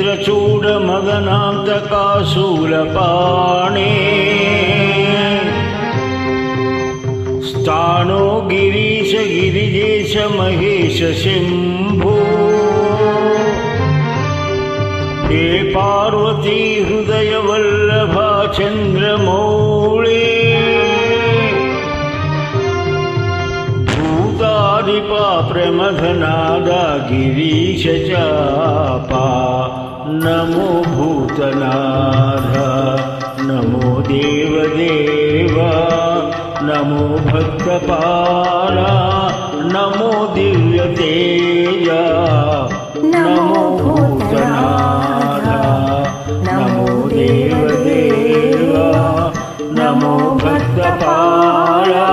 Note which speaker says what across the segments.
Speaker 1: चित्रचूडमदनान्तकाशूलपाणे स्थाणो गिरीश गिरिजेश महेश शम्भो हे पार्वती हृदय वल्लभा चन्द्रमौळे भूतादिपा प्रमथनादा गिरीश चापा नमो भूतनाथ नमो देवदेवा नमो भक्तपाला नमो दिव्यतेजा नमो भूतनाथ नमो देवदेवा नमो भक्तपाला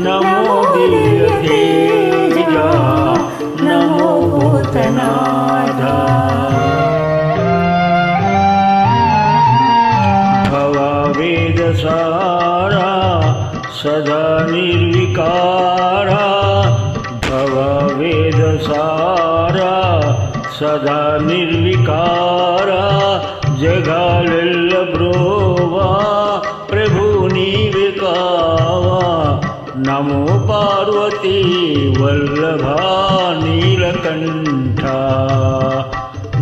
Speaker 1: नमो दिव्यतेजा नमो भूतनाथ भववेदसारा सदा निर्विकारा भववेदसारा सदा निर्विकारा जगालेल्ल ब्रोवा प्रभु नीविकावा नमो पार्वती वल्लभा नीलकण्ठा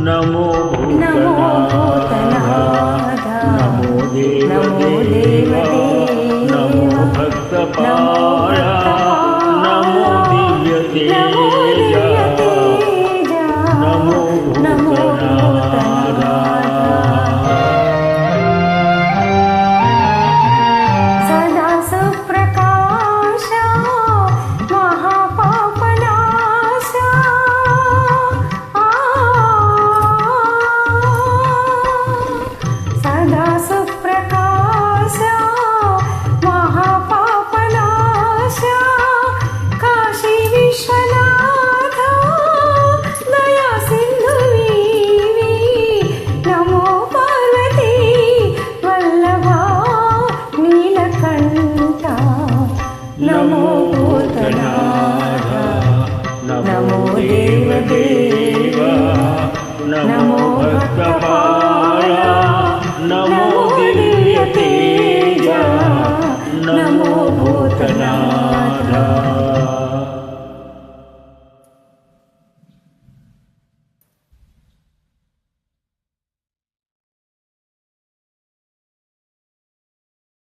Speaker 1: नमो भूतनाथ नमो देव